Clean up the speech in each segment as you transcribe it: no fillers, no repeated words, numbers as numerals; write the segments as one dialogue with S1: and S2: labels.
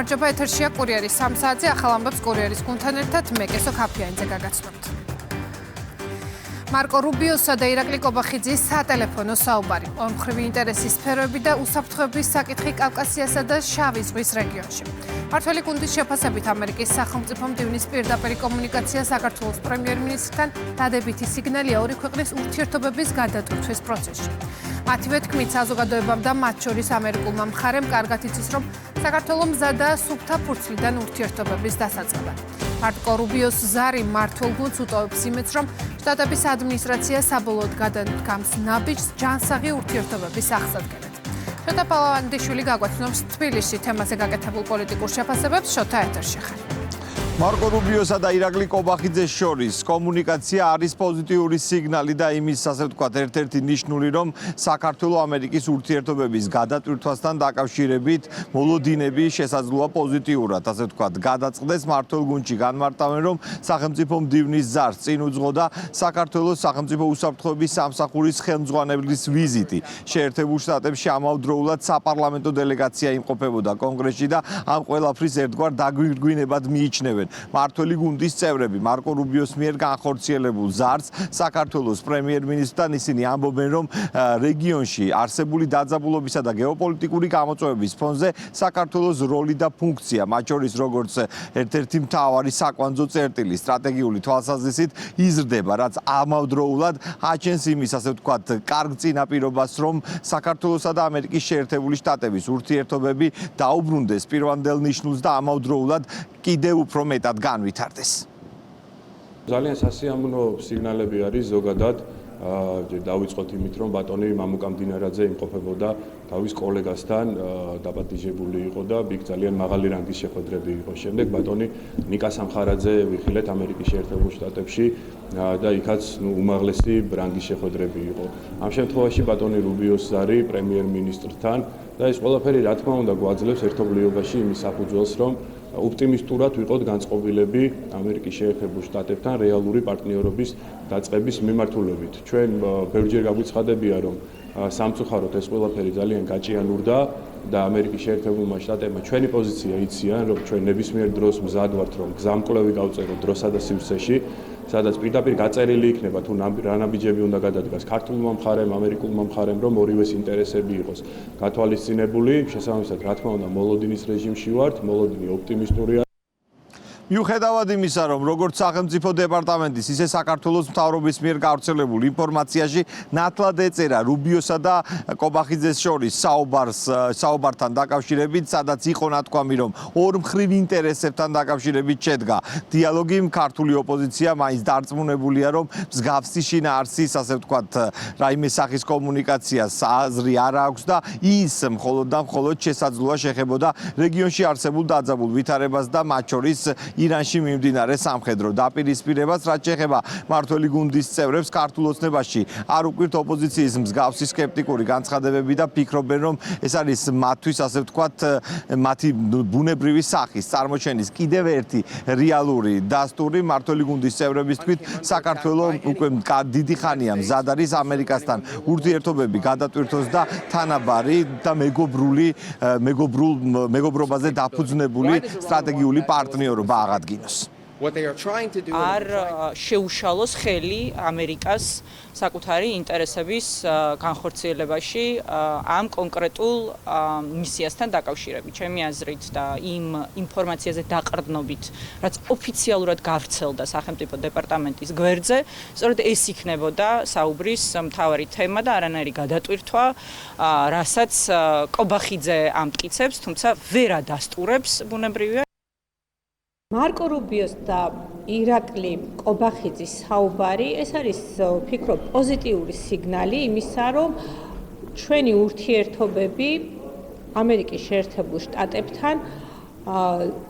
S1: გამარჯობა, ეთერშია კურიერის 3 საათზე ახალ ამბებს კურიერის გუნდთან ერთად მე კესო ქაფიანიძე გაგაცნობთ. მარკო რუბიოსა და ირაკლი კობახიძის სატელეფონო საუბარი. ორმხრივი ინტერესის სფეროები და უსაფრთხოების საკითხი კავკასიასა და შავი ზღვის რეგიონში. მართველი გუნდის შეფასებით ამერიკის სახელმწიფომ დივნის პირდაპირ კომუნიკაცია საქართველოს პრემიერ-მინისტრთან დადებითი სიგნალია ორი ქვეყნის ურთიერთობების გადატვირთვის პროცესში. მათივე თქმით, საზოგადოებამ და მათ შორის ამერიკულმა მხარემ კარგად იცის, რომ საქართველო მზადაა სუფთა ფურცლიდან ურთიერთობების დასაწყებად. მარკო რუბიოს ზარი მმართველ გუნდს უტოვებს იმედს, რომ შტატების ადმინისტრაცია საბოლოოდ გადადგამს ნაბიჯს ჯანსაღი ურთიერთობების აღსადგენად. შოთა პალავანდიშვილი გაგვაცნობს თბილისში თემაზე გაკეთებულ პოლიტიკურ შეფასებებს. შოთა, ეთერში ხარ.
S2: მარკო რუბიოსა და ირაკლი კობახიძეს შორის კომუნიკაცია არის პოზიტიური სიგნალი და იმის, ასე ვთქვათ, ერთ-ერთი ნიშნული, რომ საქართველოს ამერიკის ურთიერთობების გადატვირთვასთან დაკავშირებით მოლოდინები შესაძლოა პოზიტიურად, ასე ვთქვათ, გადაწყდეს. მმართველ გუნდში განმარტავენ, რომ სახელმწიფო მდივნის ზარს წინ უძღოდა საქართველოს სახელმწიფო უსაფრთხოების სამსახურის ხელმძღვანელის ვიზიტი. შეერთებულ შტატებში ამავდროულად საპარლამენტო დელეგაცია იმყოფებოდა კონგრესში და ამ ყველაფრის ერთგვარ დაგვირგვინებად მიიჩნევენ. მმართველი გუნდის წევრები მარკო რუბიოს მიერ განხორციელებულ ზარს საქართველოს პრემიერ-მინისტრთან ისინი ამბობენ, რომ რეგიონში არსებული დაძაბულობისა და გეოპოლიტიკური გამოწვევების ფონზე საქართველოს როლი და ფუნქცია, მათ შორის როგორც ერთ-ერთი მთავარი საკვანძო წერტილი სტრატეგიული თვალსაზრისით იზრდება, რაც ამავდროულად აჩენს იმის, ასე ვთქვათ, კარგ წინაპირობას, რომ საქართველოსა და ამერიკის შეერთებული შტატების ურთიერთობები დაუბრუნდეს პირვანდელ ნიშნულს და ამავდროულად კიდევ უფრო მეტად განვითარდეს.
S3: ძალიან სასიამოვნო სიგნალები არის ზოგადად. დავიწყოთ იმით, რომ ბატონი მამუკა მდინარაძე იმყოფებოდა თავის კოლეგასთან, დაპატიჟებული იყო და იქ ძალიან მაღალი რანგის შეხვედრები იყო. შემდეგ ბატონი ნიკა სამხარაძე ვიხილეთ ამერიკის შეერთებულ შტატებში და იქაც უმაღლესი რანგის შეხვედრები იყო. ამ შემთხვევაში ბატონი რუბიოს ზარი პრემიერ-მინისტრთან და ეს ყველაფერი რა თქმა უნდა გვაძლევს ერთობლიობაში იმის საფუძველს, რომ ოპტიმისტურად ვიყოთ განწყობილები ამერიკის შეერთებულ შტატებთან რეალური პარტნიორობის დაწყების მიმართულებით. ჩვენ ბევრჯერ გაგვიცხადებია, რომ სამწუხაროდ ეს ყველაფერი ძალიან გაჭიანურდა და ამერიკის შეერთებულმა შტატებმა ჩვენი პოზიცია იციან, რომ ჩვენ ნებისმიერ დროს მზად ვართ, რომ გზამკვლევი გავწეროთ დროსა და სივრცეში, სადაც პირდაპირ გაწერილი იქნება თუ რა ნაბიჯები უნდა გადადგას ქართულმა მხარემ, ამერიკულმა მხარემ, რომ ორივეს ინტერესები იყოს გათვალისწინებული. შესაბამისად, რა თქმა უნდა, მოლოდინის რეჟიმში ვართ, მოლოდინი ოპტიმისტურია.
S2: მიუხედავად იმისა, რომ როგორც სახელმწიფო დეპარტამენტის, ისე საქართველოს მთავრობის მიერ გავრცელებულ ინფორმაციაში ნათლად ეწერა რუბიოსა და კობახიძეს შორის საუბართან დაკავშირებით, სადაც იყო ნათქვამი, რომ ორმხრივ ინტერესებთან დაკავშირებით შედგა დიალოგი. ქართული ოპოზიცია მაინც დარწმუნებულია, რომ მსგავსი შინაარსის, ასე ვთქვათ, რაიმე სახის კომუნიკაციას აზრი არ აქვს და ის მხოლოდ და მხოლოდ შესაძლოა შეხებოდა რეგიონში არსებულ დაძაბულ ვითარებას და მათ შორის ირანში მიმდინარე სამხედრო დაპირისპირებას, რაც შეეხება მმართველი გუნდის წევრებს ქართულ ოცნებაში არ უკვირთ ოპოზიციის მსგავსი სკეპტიკური განცხადებები და ფიქრობენ, რომ ეს არის მათთვის, ასე ვთქვათ, მათი ბუნებრივი სახის წარმოჩენის კიდევ ერთი რეალური დასტური. მმართველი გუნდის წევრების თქმით, საქართველოს უკვე დიდი ხანია მზად არის ამერიკასთან ურთიერთობები გადატვირთოს და თანაბარი და მეგობრობაზე დაფუძნებული სტრატეგიული პარტნიორობა აღადგინოს.
S4: არ შეუშალოს ხელი ამერიკას საკუთარი ინტერესების განხორციელებაში ამ კონკრეტულ მისიასთან დაკავშირებით. ჩემი აზრით და იმ ინფორმაციაზე დაყრდნობით, რაც ოფიციალურად გავრცელდა სახელმწიფო დეპარტამენტის გვერდზე, სწორედ ეს იქნებოდა საუბრის მთავარი თემა და არანაირი გადატვირთვა, რასაც კობახიძე ამტკიცებს, თუმცა ვერ ადასტურებს ბუნებრივია.
S5: მარკო რუბიოს და ირაკლი კობახიძის საუბარი, ეს არის, ვფიქრობ, პოზიტიური სიგნალი იმისა, რომ ჩვენი ურთიერთობები ამერიკის შეერთებულ შტატებთან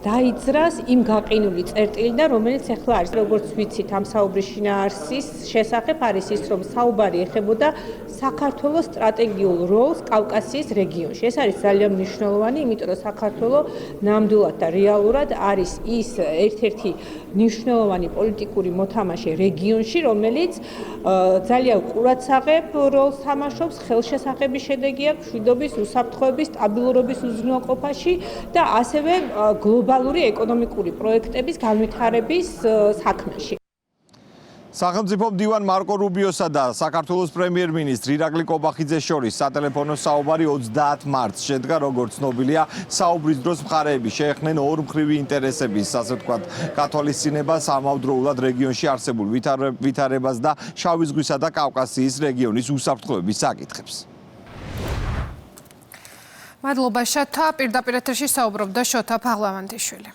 S5: დაიძრას იმ გაყინული წერტილიდან, რომელიც ახლა არის. როგორც ვიცით, ამ საუბრის შინაარსის შესახებ არის ის, რომ საუბარი ეხებოდა საქართველოს სტრატეგიულ როლს კავკასიის რეგიონში. ეს არის ძალიან მნიშვნელოვანი, იმიტომ რომ საქართველო ნამდვილად და რეალურად არის ის ერთ-ერთი მნიშვნელოვანი პოლიტიკური მოთამაშე რეგიონში, რომელიც ძალიან ყურადსაღებ როლს თამაშობს ხელშესახების შედეგი აქვს მშვიდობის, უსაფრთხოების, სტაბილურობის უზრუნველყოფაში და ასევე გლობალური ეკონომიკური პროექტების განვითარების საქმეში.
S2: სახელმწიფო მდივან მარკო რუბიოსა და საქართველოს პრემიერ-მინისტრ ირაკლი კობახიძეს შორის სატელეფონო საუბარი 30 მარტს შედგა, როგორც ცნობილია, საუბრის დროს მხარეები შეეხნენ ორმხრივი ინტერესების, ასე ვთქვათ, გათვალისწინებას ამავდროულად რეგიონში არსებულ ვითარებას და შავი ზღვისა და კავკასიის რეგიონის უსაფრთხოების საკითხებს.
S1: მადლობა შოთა, პირდაპირ ეთერში საუბრობდა შოთა ფაღლავანტიშვილი.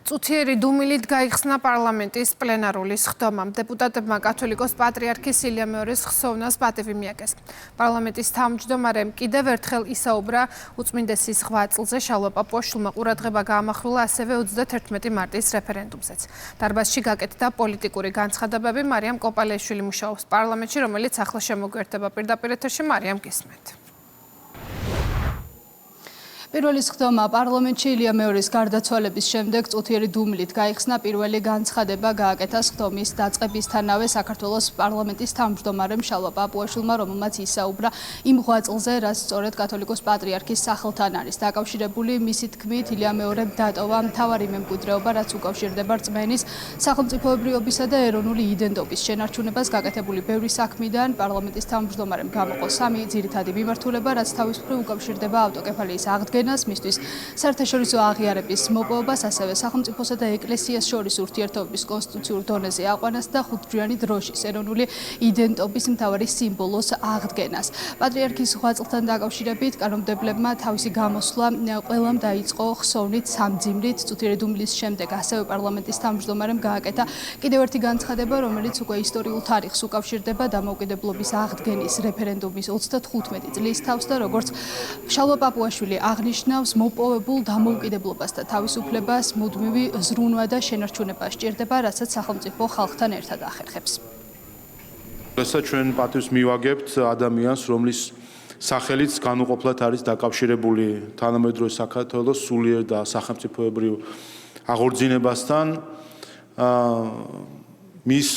S1: წუთიერი დუმილით გაიხსნა პარლამენტის პლენარული სხდომა. დეპუტატებმა კათოლიკოს პატრიარქის ილია მეორის ხსოვნას პატივი მიაგეს. პარლამენტის თავმჯდომარემ კიდევ ერთხელ ისაუბრა უწმინდესი ზღვა წლზე შალვა პაპუაშვილმა ყურადღება გაამახვილა ასევე 31 მარტის რეფერენდუმზეც. დარბაზში გაკეთდა პოლიტიკური განცხადებები. მარიამ კოპალეშვილი მუშაობს პარლამენტში, რომელიც ახლა შემოგვიერთდება პირდაპირ ეთერში. მარიამ, გისმენთ.
S6: პირველი სხდომა პარლამენტში ილია მეორის გარდაცვალების შემდეგ წუთიერი დუმილით გაიხსნა. პირველი განცხადება გააკეთა სხდომის დაწყებისთანავე საქართველოს პარლამენტის თავმჯდომარემ შალვა პაპუაშვილმა, რომელმაც ისაუბრა იმ ღვაწლზე, რაც სწორედ კათოლიკოს პატრიარქის სახელთან არის დაკავშირებული. მისი თქმით, ილია მეორემ დატოვა მთავარი მემკვიდრეობა, რაც უკავშირდება რწმენის, სახელმწიფოებრიობისა და ეროვნული იდენტობის შენარჩუნებას. გაკეთებული ბევრი საქმიდან პარლამენტის თავმჯდომარემ გამოყო 3 ძირითადი მიმართულება, რაც თავისუფლად უკავშირდება ავტოკეფალიის აღდგენას, მისთვის საერთაშორისო აღიარების მოპოვებას, ასევე სახელმწიფოსა და ეკლესიას შორის ურთიერთობების კონსტიტუციურ დონეზე აყვანას და ხუთჯვიანი დროშის ეროვნული იდენტობის მთავარი სიმბოლოს აღდგენას. პატრიარქის ღვაწლთან დაკავშირებით კანონმდებლებმა თავისი გამოსვლა ყველამ დაიწყო ხსოვნით სამძიმრით. წუთიერი დუმილის შემდეგ ასევე პარლამენტის თავმჯდომარემ გააკეთა კიდევ ერთი განცხადება, რომელიც უკვე ისტორიულ თარიღს უკავშირდება დამოუკიდებლობის აღდგენის რეფერენდუმის 35 წლის თავს და როგორც შალვა პაპუაშვილი ნიშნავს მოპოვებულ დამოუკიდებლობას და თავისუფლებას მუდმივი ზრუნვა და შენარჩუნება სჭირდება, რასაც სახელმწიფო ხალხთან ერთად ახერხებს.
S7: ესა ჩვენ პატივს მივაგებთ ადამიანს, რომლის სახელიც განუყოფლად არის დაკავშირებული თანამედროვე საქართველოს სულიერ და სახელმწიფოებრივ აღორძინებასთან. მის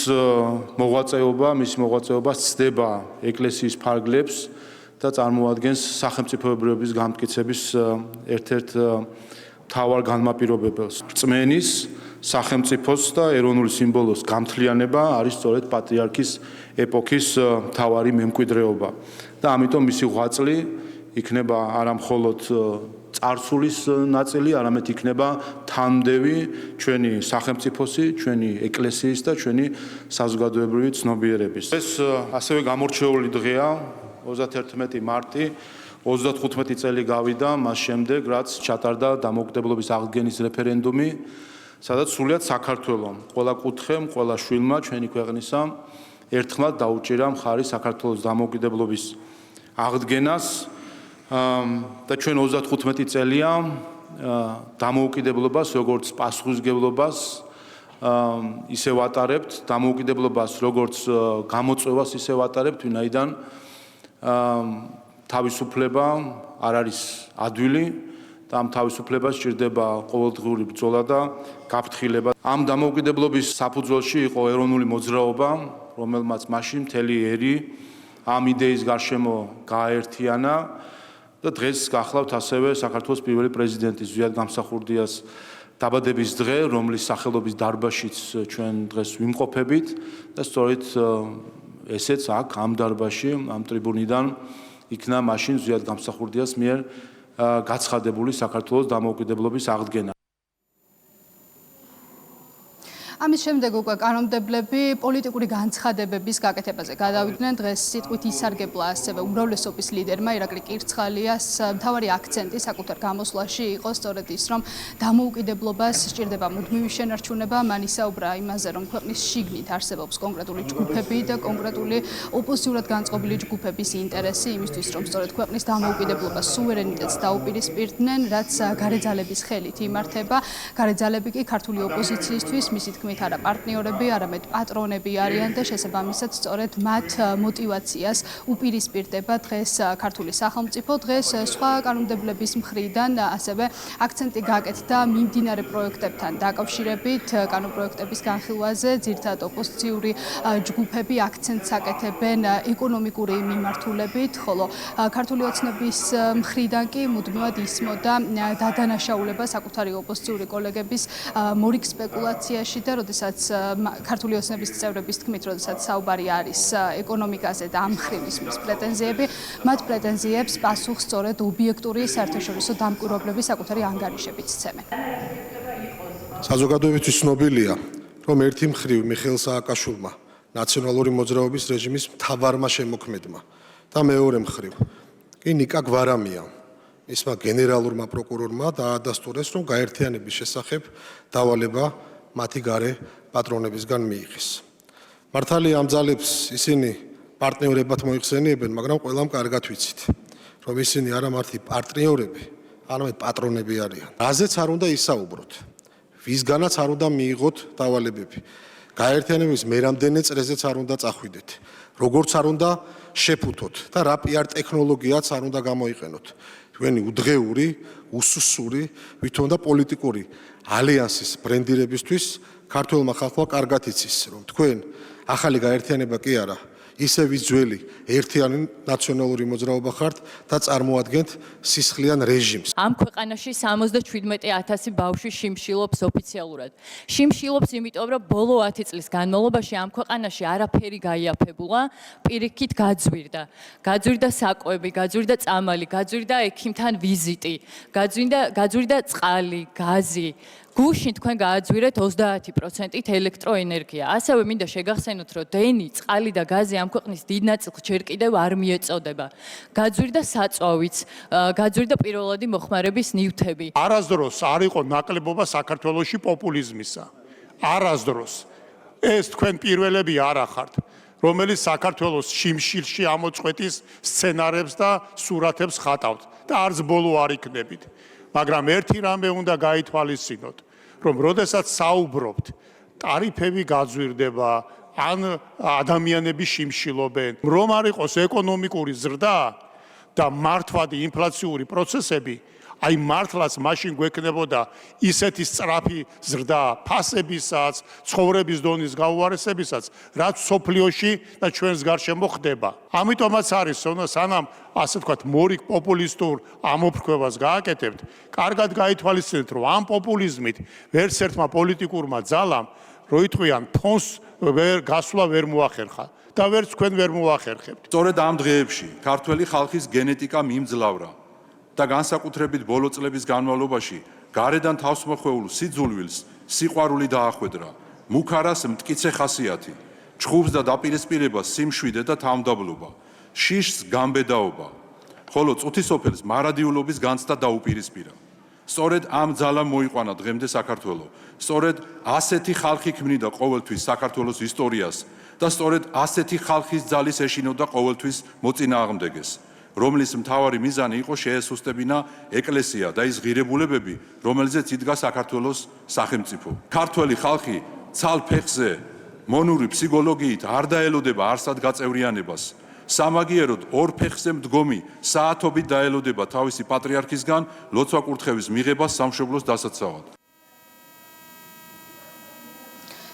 S7: მოღვაწეობა სცდება ეკლესიის ფარგლებს და წარმოადგენს სახელმწიფოებრიობის განმტკიცების ერთ-ერთ მთავარ განმაპირობებელს. რწმენის, სახელმწიფოს და ეროვნული სიმბოლოს გამთლიანება არის სწორედ პატრიარქის ეპოქის მთავარი მემკვიდრეობა და ამიტომ მისი ღვაწლი იქნება არა მხოლოდ წარსულის ნაწილი, არამედ იქნება თანმდევი ჩვენი სახელმწიფოსი, ჩვენი ეკლესიის და ჩვენი საზოგადოებრივი ცნობიერების. ეს ასევე გამორჩეული დღეა 31 მარტი, 35 წელი გავიდა მას შემდეგ, რაც ჩატარდა დამოუკიდებლობის აღდგენის რეფერენდუმი, სადაც სრულიად საქართველომ, ყველა კუთხემ, ყველა შვილმა ჩვენი ქვეყნისა ერთხმად დაუჭირა მხარი საქართველოს დამოუკიდებლობის აღდგენას და ჩვენ 35 წელია დამოუკიდებლობას, როგორც პასუხისმგებლობას ისე ვატარებთ, დამოუკიდებლობას როგორც გამოწვევას ისე ვატარებთ, ვინაიდან თავისუფლება არ არის ადვილი და ამ თავისუფლებას სჭირდება ყოველდღიური ბრძოლა და გაფრთხილება. ამ დამოუკიდებლობის საფუძველში იყო ეროვნული მოძრაობა, რომელმაც მაშინ მთელი ერი ამ იდეის გარშემო გააერთიანა და დღეს გახლავთ ასევე საქართველოს პირველი პრეზიდენტის ზვიად გამსახურდიას დაბადების დღე, რომლის სახელობის დარბაზშიც ჩვენ დღეს ვიმყოფებით და სწორედ ესეც აქ ამ დარბაზში, ამ ტრიბუნიდან იქნა მაშინ ზვიად გამსახურდიას მიერ გაცხადებული საქართველოს დამოუკიდებლობის აღდგენა.
S6: ამის შემდეგ უკვე კანონმდებლები პოლიტიკური განცხადებების გაკეთებაზე გადავიდნენ. დღეს სიტყვით ისარგებლა ასევე უმრავლესობის ლიდერმა ირაკლი კირცხალიას მთავარი აქცენტი საკუთარ გამოსვლაში იყო სწორედ ის, რომ დამოუკიდებლობას სჭირდება მუდმივი შენარჩუნება. მან ისაუბრა იმაზე, რომ ქვეყნის შიგნით არსებობს კონკრეტული ჯგუფები და კონკრეტული ოპოზიციურად განწყობილი ჯგუფების ინტერესი იმისთვის, რომ სწორედ ქვეყნის დამოუკიდებლობას, სუვერენიტეტს დაუპირისპირდნენ, რაც გარეძალების ხელით იმართება. გარეძალები კი ქართული ოპოზიციისთვის მისი თქმით თქმით არა პარტნიორები, არამედ პატრონები არიან და შესაბამისად სწორედ მათ мотивაციას უპირისპირდება დღეს ქართული სახელმწიფო. დღეს სხვა კანონმდებლების მხრიდან ასევე აქცენტი გააკეთდა მიმდინარე პროექტებთან დაკავშირებით, კანონპროექტების განხილვაზე, ძირითადად ოპოზიციური ჯგუფები აქცენტს აკეთებენ ეკონომიკური მიმართულებით, ხოლო ქართული ოცნების მხრიდან კი მუდმივად ისმოდა დადანაშაულება საკუთარი ოპოზიციური კოლეგების მორიგ სპეკულაციაში და როდესაც ქართული ოცნების წევრების თქმით, როდესაც საუბარი არის ეკონომიკაზე და ამ მხრივ ისმის პრეტენზიები, მათ პრეტენზიებს პასუხს სწორედ ობიექტური საერთაშორისო დამკვირვებლები საკუთარი ანგარიშებით სცემენ.
S8: საზოგადოებისთვის ცნობილია, რომ ერთი მხრივ მიხეილ სააკაშვილმა, ნაციონალური მოძრაობის რეჟიმის მთავარმა შემოქმედმა და მეორე მხრივ კი ნიკა გვარამიამ, მისმა გენერალურმა პროკურორმა დაადასტურეს, რომ გაერთიანების შესახებ დავალება მათი გარე პატრონებისგან მიიღეს. მართალია ამ ძალებს ისინი პარტნიორებად მოიხსენიებენ, მაგრამ ყველამ კარგად ვიცით, რომ ისინი არა მარტი პარტნიორები, არამედ პატრონები არიან. რაზეც არ უნდა ისაუბროთ, ვისგანაც არ უნდა მიიღოთ დავალებები. გაერთიანების მერამდენე წრეზეც არ უნდა წახვიდეთ. როგორც არ უნდა შეფუთოთ და რა პიარ ტექნოლოგიაც არ უნდა გამოიყენოთ. თქვენი უდღეური, უსუსური, ვითომ და პოლიტიკური ალიანსის ბრენდირებისთვის ქართველმა ხალხმა კარგად იცის, რომ თქვენ ახალი გაერთიანება კი არა, ისე ვის ძველი ერთიანი ნაციონალური მოძრაობა ხართ და წარმოადგენთ სისხლიან რეჟიმს.
S9: ამ ქვეყანაში 77,000 ბავშვი შიმშილობს ოფიციალურად. შიმშილობს იმიტომ, რომ ბოლო 10 წლის განმავლობაში ამ ქვეყანაში არაფერი გაიაფებულა, პირიქით გაძვირდა. გაძვირდა საკვები, გაძვირდა წამალი, გაძვირდა ექიმთან ვიზიტი, გაძვირდა წყალი, გაზი. გუშინ თქვენ გააძვირეთ 30%-ით ელექტროენერგია. ასევე მინდა შეგახსენოთ, რომ დენი, წყალი და გაზი ამ ქვეყნის დიდ ნაწილს ჯერ კიდევ არ მიეწოდება. გაძვირდა საწვავიც, გაძვირდა პირველადი მოხმარების ნივთები.
S10: არასდროს არ იყო ნაკლებობა საქართველოში პოპულიზმისა. არასდროს. ეს თქვენ პირველები არ ახართ, რომელიც საქართველოს შიმშილში ამოწყვეტის სცენარებს და სურათებს ხატავთ და არც ბოლო არ იქნებით. მაგრამ ერთი რამე უნდა გაითვალისწინოთ, რომ როდესაც საუბრობთ, ტარიფები გაძვირდება, ან ადამიანები შიმშილობენ, რომ არ იყოს ეკონომიკური ზრდა და მართვადი ინფლაციური პროცესები, აი მართლაც მაშინ გვექნებოდა ისეთი სწრაფი ზრდა ფასებისაც, ცხოვრების დონის გაუარესებისაც, რაც სოფლიოში და ჩვენს გარშემო ხდება. ამიტომაც არის, სანამ ასე ვთქვათ, მორიგ პოპულისტურ ამოფრქვევას გააკეთებთ, კარგად გაითვალისწინეთ, რომ ამ პოპულიზმით ვერც ერთმა პოლიტიკურმა ძალამ, რო იტყვიან, ფონს გასვლა ვერ მოახერხა და ვერც თქვენ ვერ მოახერხებთ.
S11: სწორედ ამ დღეებში ქართველი ხალხის გენეტიკა მიმძლავრა და განსაკუთრებით ბოლო წლების განმავლობაში გარედან თავს მოხვეულ სიძულვილს სიყვარული დაახვედრა, მუქარას მტკიცე ხასიათი, ჩხუბს და დაპირისპირებას სიმშვიდე და თავმდაბლობა, შიშს გამბედაობა, ხოლო წუთისოფელს მარადიულობის განცდა დაუპირისპირა. სწორედ ამ ძალამ მოიყვანა დღემდე საქართველო, სწორედ ასეთი ხალხი ქმნიდა ყოველთვის საქართველოს ისტორიას და სწორედ ასეთი ხალხის ძალის ეშინოდა ყოველთვის მოწინააღმდეგეს, რომლის მთავარი მიზანი იყო შეესუსტებინა ეკლესია და ის ღირებულებები, რომელზეც იდგა საქართველოს სახელმწიფო. ქართველი ხალხი ცალ ფეხზე მონური ფსიქოლოგიით არ დაელოდება არსად გაწევრიანებას. სამაგიეროდ ორ ფეხზე მდგომი საათობით დაელოდება თავისი პატრიარქისგან ლოცვა-კურთხევის მიღებას სამშობლოს დასაცავად.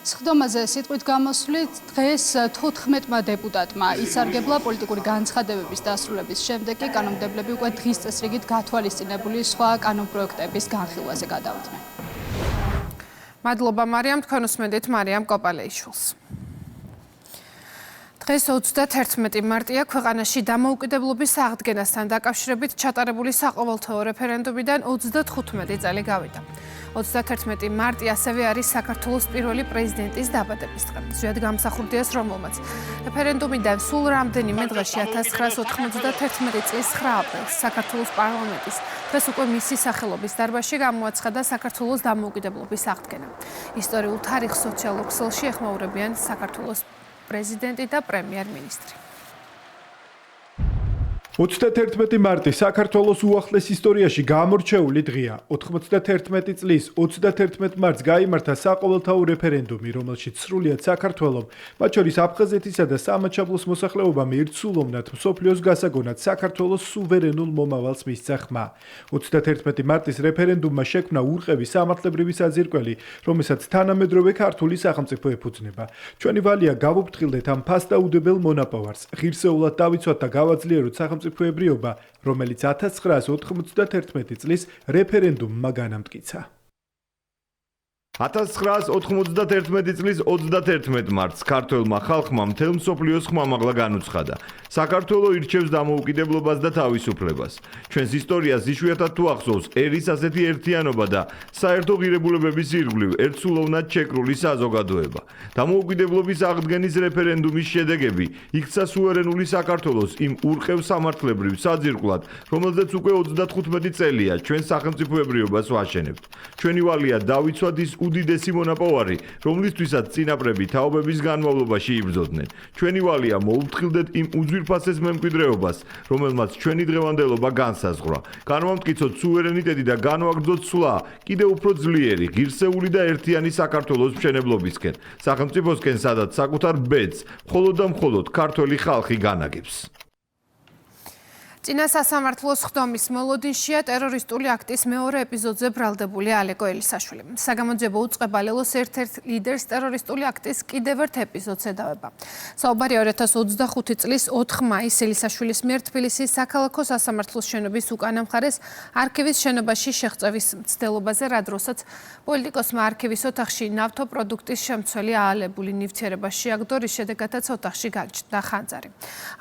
S6: სხდომაზე სიტყვით გამოსვლით დღეს 14-მა დეპუტატმა ისარგებლა პოლიტიკური განცხადებების დასრულების შემდეგ კი კანონმდებლები უკვე დღის წესრიგით გათვალისწინებული სხვა კანონპროექტების განხილვაზე გადავიდნენ.
S1: მადლობა მარიამ, თქვენ უსმენთ მარიამ კოპალეიშვილს. დღეს 31 მარტია ქვეყანაში დამოუკიდებლობის აღდგენასთან დაკავშირებით ჩატარებული საყოველთაო რეფერენდუმიდან 35 წელი გავიდა. 31 მარტი ასევე არის საქართველოს პირველი პრეზიდენტის დაბადების დღე. ზუსტად გამსახურდიას რომელმაც რეფერენდუმიდან სულ რამდენიმე დღეში 1991 წლის 9 აპრილს საქართველოს პარლამენტის დღეს უკვე მისი სახელობის დარბაზში გამოაცხადა საქართველოს დამოუკიდებლობის აღდგენა. ისტორიულ თარიღს სოციალურ ქსელში ეხმაურებიან საქართველოს პრეზიდენტი და პრემიერ-მინისტრი.
S12: 31 მარტი საქართველოს უახლეს ისტორიაში გამორჩეული დღეა. 91 წლის 31 მარტს გაიმართა საყოველთაო რეფერენდუმი, რომელშიც სრულიად საქართველომ, მათ შორის აფხაზეთისა და სამაჩაბლოს მოსახლეობამ ერთსულოვნად მსოფლიოს გასაგონად საქართველოს სუვერენულ მომავალს მისცა ხმა. 31 მარტის რეფერენდუმმა შექმნა ურყევი სამართლებრივი საძირკველი, რომელსაც თანამედროვე ქართული სახელმწიფო ეფუძნება. ჩვენი ვალია გავუფრთხილდეთ ამ ფასდაუდებელ მონაპოვარს, ღირსეულად დავიცვათ და გავაძლიეროთ სახელმწიფოებრიობა, რომელიც 1991 წლის რეფერენდუმმა განამტკიცა. 1991 წლის 31 მარტს ქართველმა ხალხმა მთელ მსოფლიოს ხმამაღლა განუცხადა. საქართველო ირჩევს დამოუკიდებლობას და თავისუფლებას. ჩვენს ისტორიას იშვიათად თუ ახსოვს ერის ასეთი ერთიანობა და საერთო ღირებულებების ირგვლივ ერთსულოვნად შეკრული საზოგადოება. დამოუკიდებლობის აღდგენის რეფერენდუმის შედეგები იქცა სუვერენული საქართველოს იმ ურყევ სამართლებრივ საძირკვლად, რომელზეც უკვე 35 წელია ჩვენ სახელმწიფოებრიობას ვაშენებთ. ჩვენი ვალია დავიცვათ ის უდიდესი მონაპოვარი, რომლისთვისაც წინაპრები თაობების განმავლობაში იბრძოდნენ. ჩვენი ვალია მოუფრთხილდეთ იმ უძვირფასეს მემკვიდრეობას, რომელმაც ჩვენი დღევანდელობა განსაზღვრა. განვამტკიცოთ სუვერენიტეტი და განვაგრძოთ სვლა კიდევ უფრო ძლიერი, ღირსეული და ერთიანი საქართველოს მშენებლობისკენ, სახელმწიფოსკენ, სადაც საკუთარ ბედს მხოლოდ და მხოლოდ ქართველი ხალხი განაგებს.
S1: წინა სასამართლოს ხდომის მოლოდინშია ტერორისტული აქტის მეორე ეპიზოდზე ბრალდებული ალეკო ელისაშვილი. საგამოძიებო უწყება ლელოს ერთ-ერთ ლიდერს ტერორისტული აქტის კიდევ ერთ ეპიზოდს ედავება. საუბარი 2025 წლის 4 მაისს ელისაშვილის მიერ თბილისის საქალაქო სასამართლოს შენობის უკანა მხარეს არქივის შენობაში შეღწევის მცდელობაზე, რა დროსაც პოლიტიკოსმა არქივის ოთახში ნავთობპროდუქტის შემცველი აალებული ნივთიერება შეაგდო, რის შედეგადაც ოთახში გაჩნდა ხანძარი.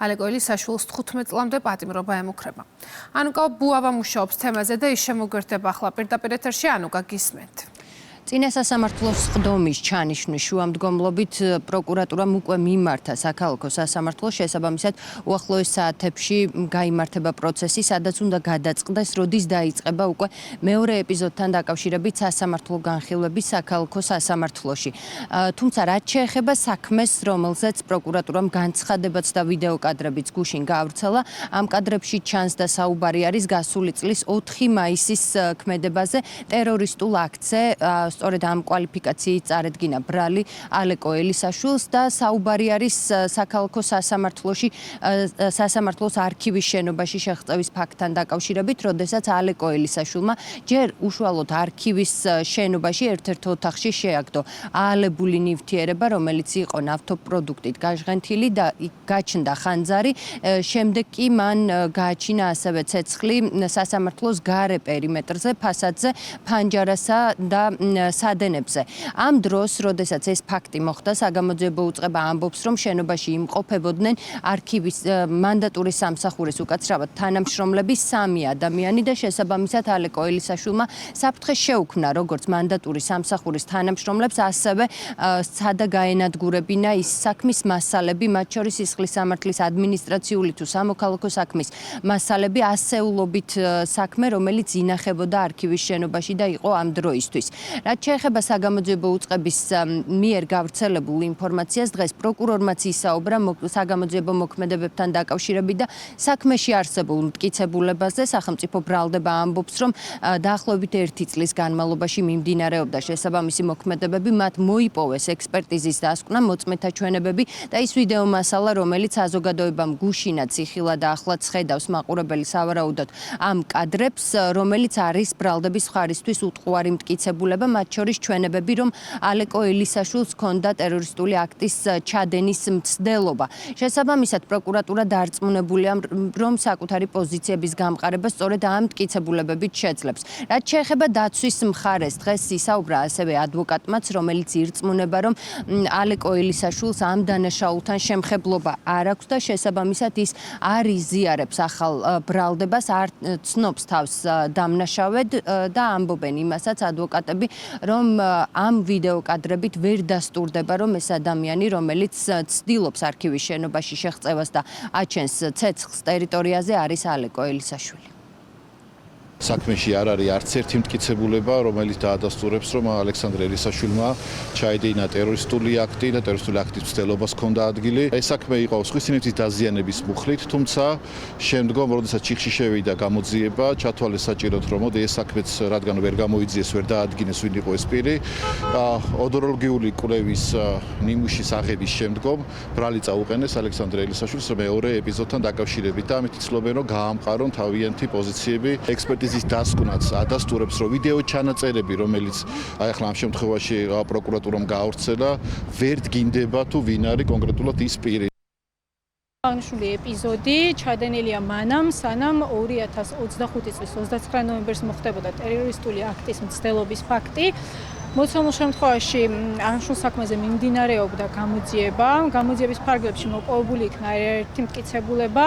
S1: ალეკო ელისაშვილს 15 წლამდე პატიმრობა ემუქრება. ანუკა ბუავა მუშაობს თემაზე და ის შემოგვერდება ახლა პირდაპირ ეთერში. ანუკა, გისმენთ.
S13: წინა სასამართლოს ხდომის ჩანიშვნის შუამდგომლობით პროკურატურამ უკვე მიმართა საქალაქო სასამართლოს, შესაბამისად უახლოეს საათებში გაიმართება პროცესი, სადაც უნდა გადაწყდეს, როდის დაიწყება უკვე მეორე ეპიზოდთან დაკავშირებით სასამართლო განხილვების საქალაქო სასამართლოში. თუმცა რაც შეეხება საქმეს, რომელზეც პროკურატურამ განცხადებაც და ვიდეო კადრებიც გუშინ გაავრცელა, ამ კადრებში ჩანს და საუბარი არის გასული წლის 4 მაისის ქმედებაზე ტერორისტულ აქტზე, სწორედ ამ კვალიფიკაციით წარედგინა ბრალი ალეკო ელისაშვილს და საუბარი არის საქალაქო სასამართლოში სასამართლოს არქივის შენობაში შეღწევის ფაქტთან დაკავშირებით, როდესაც ალეკო ელისაშვილმა ჯერ უშუალოდ არქივის შენობაში ერთ-ერთ ოთახში შეაგდო აალებული ნივთიერება, რომელიც იყო ნავთობპროდუქტით გაჟღენთილი და გაჩნდა ხანძარი, შემდეგ კი მან გააჩინა ასევე ცეცხლი სასამართლოს გარე პერიმეტრზე, ფასადზე, ფანჯარასა და სადენებზე. ამ დროს, როდესაც ეს ფაქტი მოხდა, საგამოძიებო უწყება ამბობს, რომ შენობაში იმყოფებოდნენ არქივის მანდატური სამსახურის უკაცრავად თანამშრომლები 3 ადამიანი და შესაბამისად ალეკო ელისაშვილმა საფრთხე შეუქმნა როგორც მანდატური სამსახურის თანამშრომლებს, ასევე სადა გაენადგურებინა ის საქმის მასალები, მათ შორის სისხლის სამართლის ადმინისტრაციული თუ სამოქალაქო საქმის მასალები, ასეულობით საქმე, რომელიც ინახებოდა არქივის შენობაში და იყო ამ დროისთვის. რაც შეეხება საგამოძიებო უწყების მიერ გავრცელებულ ინფორმაციას, დღეს პროკურორმაც ისაუბრა საგამოძიებო მოქმედებებთან დაკავშირებით და საქმეში არსებულ მტკიცებულებაზე. სახელმწიფო ბრალდება ამბობს, რომ დაახლოებით 1 წლის განმავლობაში მიმდინარეობდა შესაბამისი მოქმედებები, მათ მოიპოვეს ექსპერტიზის დასკვნა, მოწმეთა ჩვენებები და ის ვიდეო მასალა, რომელიც საზოგადოებამ გუშინაც იხილა და ახლაც ხედავს მაყურებელი სავარაუდოდ ამ კადრებს, რომელიც არის ბრალდების მხარისთვის უტყუარი მტკიცებულება, მათ შორის ჩვენებები, რომ ალეკო ელისაშვილს ჰქონდა ტერორისტული აქტის ჩადენის მცდელობა. შესაბამისად, პროკურატურა დარწმუნებულია, რომ საკუთარი პოზიციების გამყარება სწორედ ამ მტკიცებულებებით შეძლებს. რაც შეეხება დაცვის მხარეს, დღეს ისაუბრა ასევე ადვოკატმაც, რომელიც ირწმუნება, რომ ალეკო ელისაშვილს ამ დანაშაულთან შემხებლობა არ აქვს და შესაბამისად ის არ იზიარებს ახალ ბრალდებას, არ ცნობს თავს დამნაშავედ და ამბობენ იმასაც ადვოკატები, რომ ამ ვიდეო კადრებით ვერ დასტურდება, რომ ეს ადამიანი, რომელიც ცდილობს არქივის შენობაში შეღწევას და აჩენს ცეცხლს ტერიტორიაზე, არის ალეკო ელისაშვილი.
S14: საქმეში არ არის არც ერთი მტკიცებულება, რომელიც დაადასტურებს, რომ ალექსანდრე ელისაშვილმა ჩაედინა ტერორისტული აქტი და ტერორისტული აქტის მცდელობას ჰქონდა ადგილი. ეს საქმე იყო სხვის სინების დაზიანების მუხლით, თუმცა შემდგომ, როდესაც ჩიხში შევიდა გამოძიება, ჩათვალეს საჭიროდ, რომ მოდი ეს საქმეც რადგან ვერ გამოიძიეს, ვერ დაადგინეს, ვინ იყო ეს პირი. ოდოროლოგიური კვლევის ნიმუშის აღების შემდგომ ბრალი წაუყენეს ალექსანდრე ელისაშვილს მეორე ეპიზოდთან დაკავშირებით და ამით იცნობენ, რომ გაამყარონ თავიანთი პოზიციები. ექსპერტიზის დასკვნაც ადასტურებს, რომ ვიდეო ჩანაწერები, რომელიც აი ახლა ამ შემთხვევაში პროკურატურამ გაავრცელა, ვერ დგინდება თუ ვინ არის კონკრეტულად ის პირი.
S15: აღნიშნული ეპიზოდი ჩადენილია მანამ, სანამ 2025 წლის 29 ნოემბერს მოხდებოდა ტერორისტული აქტის მცდელობის ფაქტი. მოცემულ შემთხვევაში აღნიშნულ საქმეზე მიმდინარეობდა გამოძიება. გამოძიების ფარგლებში მოპოვებული იქნა ერთი მტკიცებულება,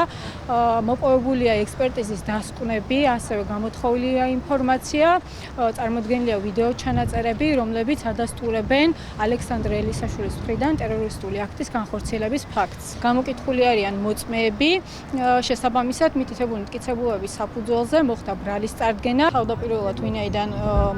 S15: მოპოვებულია ექსპერტიზის დასკვნები, ასევე გამოთხოვილია ინფორმაცია, წარმოდგენილია ვიდეო ჩანაწერები, რომლებიც ადასტურებენ ალექსანდრე ელისაშვილის მხრიდან ტერორისტული აქტის განხორციელების ფაქტს. გამოკითხული არიან მოწმეები, შესაბამისად მითითებული მტკიცებულების საფუძველზე მოხდა ბრალის წარდგენა. თავდაპირველად ვინაიდან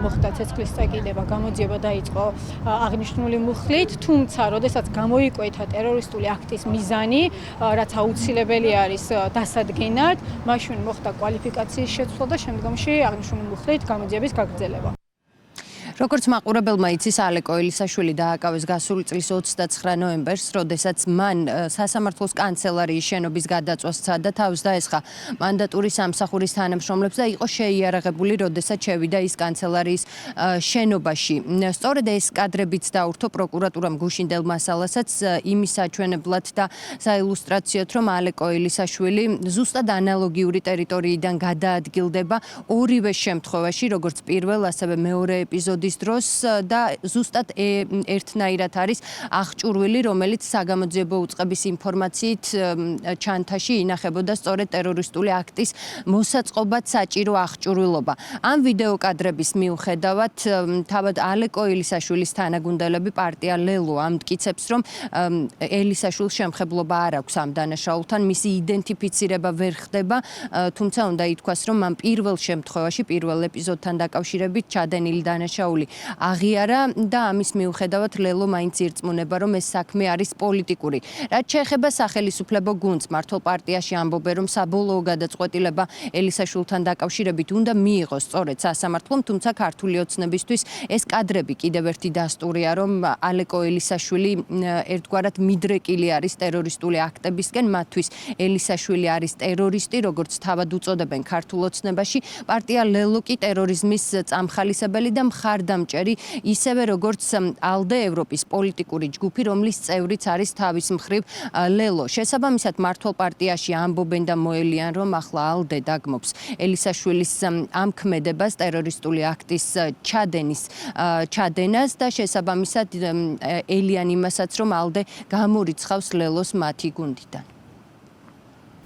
S15: მოხდა ცეცხლის წაკიდება გამოძიება დაიწყო აღნიშნული მუხლით, თუმცა როდესაც გამოიკვეთა ტერორისტული აქტის მიზანი, რაც აუცილებელი არის დასადგენად, მაშინ მოხდა კვალიფიკაციის შეცვლა და შემდგომში აღნიშნული მუხლით გამოძიების გაგრძელება.
S13: როგორც მაყურებელმა იცის, ალეკო ელისაშვილი დააკავეს გასული წლის 29 ნოემბერს, როდესაც მან სასამართლოს კანცელარიის შენობის გადაწვას სცადა, თავს დაესხა მანდატური სამსახურის თანამშრომლებს და იყო შეიარაღებული, როდესაც შევიდა ის კანცელარიის შენობაში. სწორედ ეს კადრებიც დაურთო პროკურატურამ გუშინდელ მასალასაც იმის საჩვენებლად და საილუსტრაციოდ, რომ ალეკო ელისაშვილი ზუსტად ანალოგიური ტერიტორიიდან გადაადგილდება ორივე შემთხვევაში, როგორც პირველ, ასევე მეორე ეპიზოდის დროს და ზუსტად ერთნაირად არის აღჭურვილი, რომელიც საგამოძიებო უწყების ინფორმაციით ჩანთაში ინახებოდა სწორედ ტერორისტული აქტის მოსაწყობად საჭირო აღჭურვილობა. ამ ვიდეო კადრების მიუხედავად, თავად ალეკო ელისაშვილის თანაგუნდელები პარტია ლელო ამტკიცებს, რომ ელისაშვილს შემხებლობა არ აქვს ამ დანაშაულთან, მისი იდენტიფიცირება ვერ ხდება, თუმცა უნდა ითქვას, რომ ამ პირველ შემთხვევაში, პირველ ეპიზოდთან დაკავშირებით ჩადენილი დანაშაული აღიარა და ამის მიუხედავად ლელო მაინც ირწმუნება, რომ ეს საქმე არის პოლიტიკური. რაც შეეხება სახელისუფლებო გუნდს, მართლ პარტიაში ამბობენ, რომ საბოლოო გადაწყვეტილება ელისაშვილთან დაკავშირებით უნდა მიიღოს სწორედ სასამართლომ, თუმცა ქართული ოცნებისთვის ეს კადრები კიდევ ერთი დასტურია, რომ ალეკო ელისაშვილი ერთგვარად მიდრეკილი არის ტერორისტული აქტებისკენ, მათთვის ელისაშვილი არის ტერორისტი, როგორც თავად უწოდებენ ქართულ ოცნებაში, პარტია ლელო კი ტერორიზმის წამხალისებელი და მხარდამჭერი, ისევე როგორც ალდე ევროპის პოლიტიკური ჯგუფი, რომლის წევრიც არის თავის მხრივ ლელო. შესაბამისად, მართლ პარტიაში ამბობენ და მოელიან, რომ ახლა ალდე დაგმობს ელისაშვილის ამ ქმედებას ტერორისტული აქტის ჩადენას და შესაბამისად ელიან იმასაც, რომ ალდე გამორიცხავს ლელოს მათი გუნდიდან.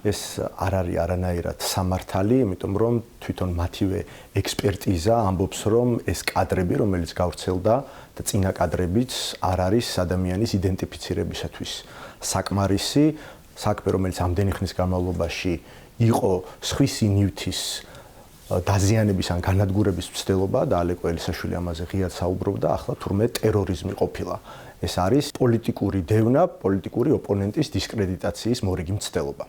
S16: ეს არ არის არანაირად სამართალი, იმიტომ რომ თვითონ მათივე ექსპერტიზა ამბობს, რომ ეს კადრები, რომელიც გავრცელდა და წინა კადრებიც არ არის ადამიანის იდენტიფიცირებისათვის საკმარისი, საქმე, რომელიც ამდენი ხნის განმავლობაში იყო სხვისი ნივთის დაზიანების ან განადგურების მცდელობა და ალეკო ელისაშვილი ამაზე ღიად საუბრობდა, ახლა თურმე ტერორიზმი ყოფილა. ეს არის პოლიტიკური დევნა, პოლიტიკური ოპონენტის დისკრედიტაციის მორიგი მცდელობა.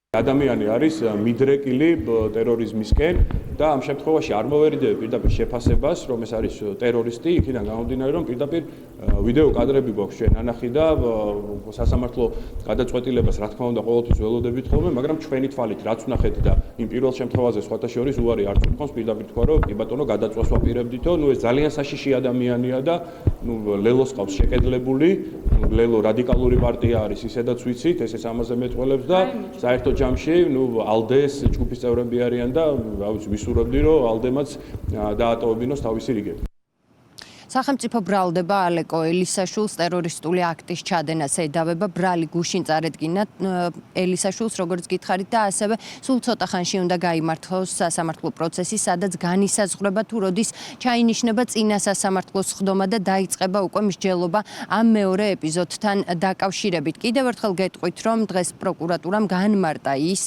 S3: ადამიანი არის მიდრეკილი ტერორიზმისკენ და ამ შემთხვევაში არ მოვერიდებ პირდაპირ შეფასებას, რომ ეს არის ტერორისტი, იქიდან გამომდინარე, რომ პირდაპირ ვიდეო კადრები გვაქვს ჩვენ ნანახი და სასამართლო გადაწყვეტილებას რა თქმა უნდა ყოველთვის ველოდებით ხოლმე, მაგრამ ჩვენი თვალით რაც ვნახეთ და იმ პირველ შემთხვევაზე სხვათა შორის უარი არ წუხავს, პირდაპირ თქვა, რომ კი ბატონო გადაწვას ვაპირებდითო, ეს ძალიან საშიში ადამიანია და ლელოს ყავს შეკედლებული, ლელო რადიკალური პარტია არის, ისედაც ვიცით, ესეც ამაზე მეტყველებს და საერთოდ ჯამში, ალდეს ჯგუფის წევრები არიან და, რა ვიცი, ვისურვებდი, რომ ალდემაც დაატოვებინოს თავისი რიგები.
S13: სახელმწიფო ბრალდება ალეკო ელისაშვილს ტერორისტული აქტის ჩადენას ედავება, ბრალი გუშინ წარედგინა ელისაშვილს, როგორც გითხარით და ასევე სულ ცოტა ხანში უნდა გაიმართოს სასამართლო პროცესი, სადაც განისაზღვრება თუ როდის ჩაინიშნება წინა სასამართლოს სხდომა და დაიწყება უკვე მსჯელობა ამ მეორე ეპიზოდთან დაკავშირებით. კიდევ ერთხელ გეტყვით, რომ დღეს პროკურატურამ განმარტა ის,